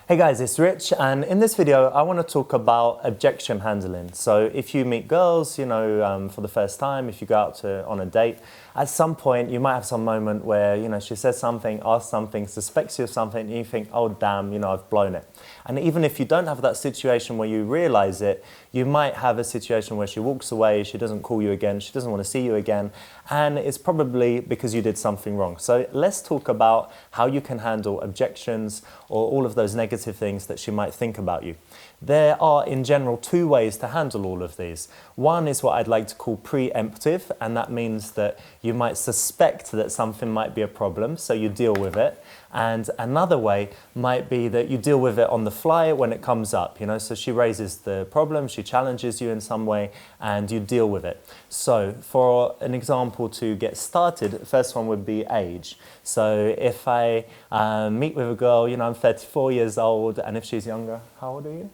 Hey guys, it's Rich, and in this video I want to talk about objection handling. So if you meet girls, for the first time, if you go out on a date, at some point you might have some moment where, she says something, asks something, suspects you of something, and you think, oh damn, I've blown it. And even if you don't have that situation where you realize it, you might have a situation where she walks away, she doesn't call you again, she doesn't want to see you again, and it's probably because you did something wrong. So let's talk about how you can handle objections or all of those negative things that she might think about you. There are, in general, two ways to handle all of these. One is what I'd like to call preemptive, and that means that you might suspect that something might be a problem, so you deal with it. And another way might be that you deal with it on the fly when it comes up, so she raises the problem, she challenges you in some way, and you deal with it. So for an example to get started, the first one would be age. So if I meet with a girl, I'm 34 years old, and if she's younger, how old are you?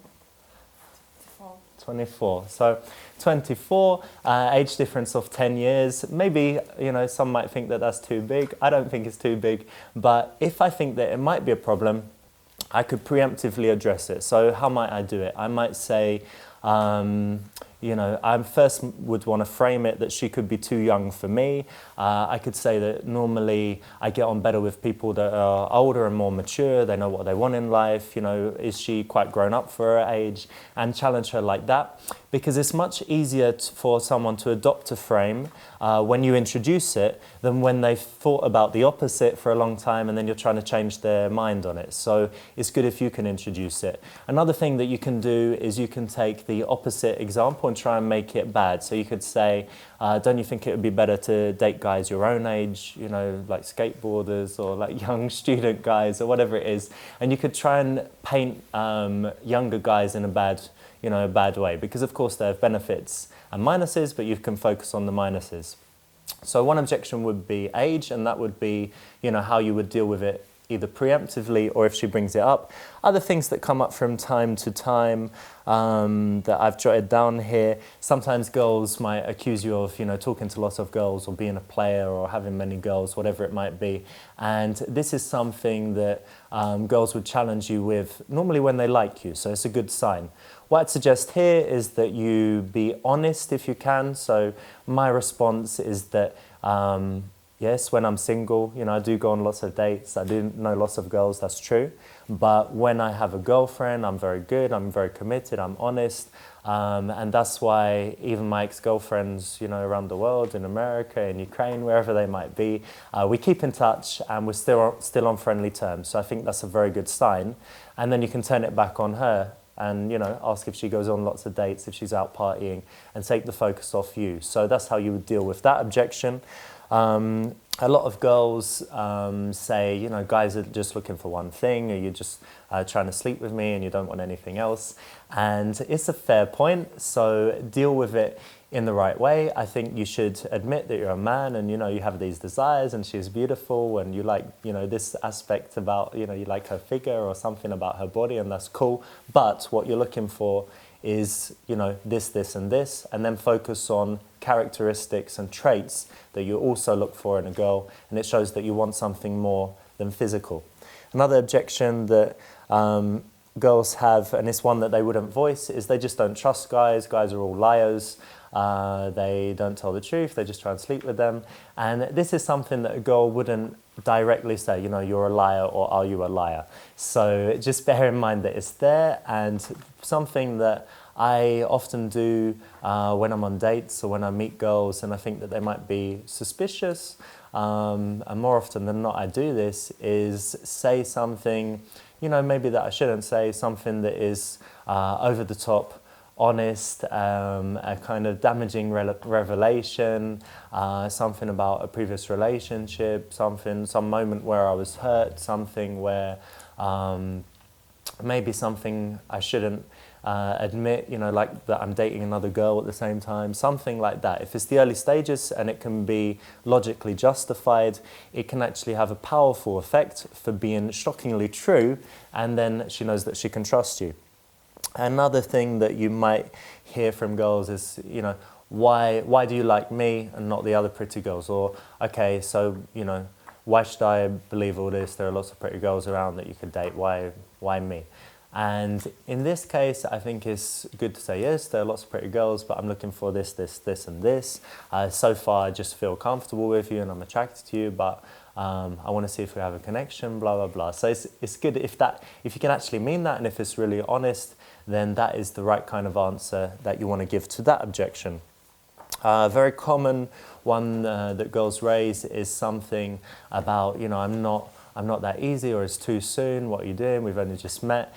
24. So 24, age difference of 10 years. Maybe, some might think that that's too big. I don't think it's too big. But if I think that it might be a problem, I could preemptively address it. So how might I do it? I might say, I first would want to frame it that she could be too young for me. I could say that normally I get on better with people that are older and more mature. They know what they want in life. Is she quite grown up for her age? And challenge her like that. Because it's much easier for someone to adopt a frame when you introduce it than when they've thought about the opposite for a long time and then you're trying to change their mind on it. So it's good if you can introduce it. Another thing that you can do is you can take the opposite example and try and make it bad. So you could say, don't you think it would be better to date guys your own age, like skateboarders or like young student guys or whatever it is. And you could try and paint younger guys in a bad way, because of course there have benefits and minuses, but you can focus on the minuses. So one objection would be age, and that would be, how you would deal with it either preemptively or if she brings it up. Other things that come up from time to time that I've jotted down here. Sometimes girls might accuse you of, talking to lots of girls or being a player or having many girls, whatever it might be. And this is something that girls would challenge you with normally when they like you, so it's a good sign. What I'd suggest here is that you be honest if you can. So my response is that yes, when I'm single, I do go on lots of dates. I do know lots of girls, that's true. But when I have a girlfriend, I'm very good, I'm very committed, I'm honest. And that's why even my ex-girlfriends, around the world, in America, in Ukraine, wherever they might be, we keep in touch and we're still on friendly terms. So I think that's a very good sign. And then you can turn it back on her and ask if she goes on lots of dates, if she's out partying, and take the focus off you. So that's how you would deal with that objection. A lot of girls say, guys are just looking for one thing, or you're just trying to sleep with me and you don't want anything else. And it's a fair point, so deal with it in the right way. I think you should admit that you're a man and, you have these desires and she's beautiful and you like, this aspect about, you like her figure or something about her body, and that's cool. But what you're looking for is, this, and this, and then focus on characteristics and traits that you also look for in a girl, and it shows that you want something more than physical. Another objection that girls have, and it's one that they wouldn't voice, is they just don't trust guys. Guys are all liars. They don't tell the truth. They just try and sleep with them. And this is something that a girl wouldn't directly say, you're a liar or are you a liar? So just bear in mind that it's there, and something that I often do when I'm on dates or when I meet girls and I think that they might be suspicious, and more often than not I do this, is say something, maybe that I shouldn't say, something that is over the top, honest, a kind of damaging revelation, something about a previous relationship, some moment where I was hurt, something where maybe something I shouldn't admit, like that I'm dating another girl at the same time, something like that. If it's the early stages and it can be logically justified, it can actually have a powerful effect for being shockingly true, and then she knows that she can trust you. Another thing that you might hear from girls is, why do you like me and not the other pretty girls? Or, why should I believe all this? There are lots of pretty girls around that you could date. Why why me? And in this case, I think it's good to say, yes, there are lots of pretty girls, but I'm looking for this, this, this, and this. So far, I just feel comfortable with you and I'm attracted to you, but I want to see if we have a connection, blah, blah, blah. So it's good if you can actually mean that, and if it's really honest, then that is the right kind of answer that you want to give to that objection. A very common one that girls raise is something about, you know, I'm not that easy, or it's too soon, what are you doing, we've only just met.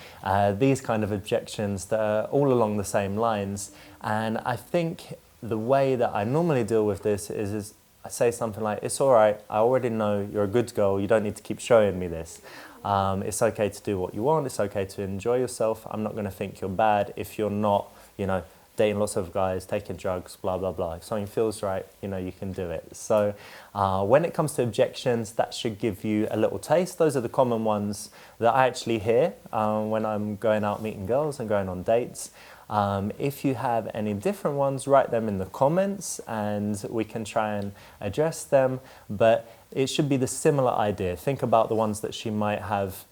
These kind of objections that are all along the same lines. And I think the way that I normally deal with this is I say something like, it's all right, I already know you're a good girl, you don't need to keep showing me this. It's okay to do what you want, it's okay to enjoy yourself. I'm not going to think you're bad if you're not, you know, dating lots of guys, taking drugs, blah, blah, blah. If something feels right, you know, you can do it. So when it comes to objections, that should give you a little taste. Those are the common ones that I actually hear when I'm going out meeting girls and going on dates. If you have any different ones, write them in the comments and we can try and address them. But it should be the similar idea. Think about the ones that she might have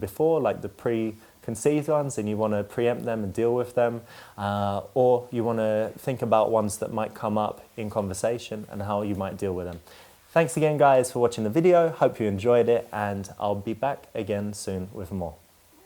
before, like the preconceived ones, and you want to preempt them and deal with them. Or you want to think about ones that might come up in conversation and how you might deal with them. Thanks again, guys, for watching the video. Hope you enjoyed it, and I'll be back again soon with more.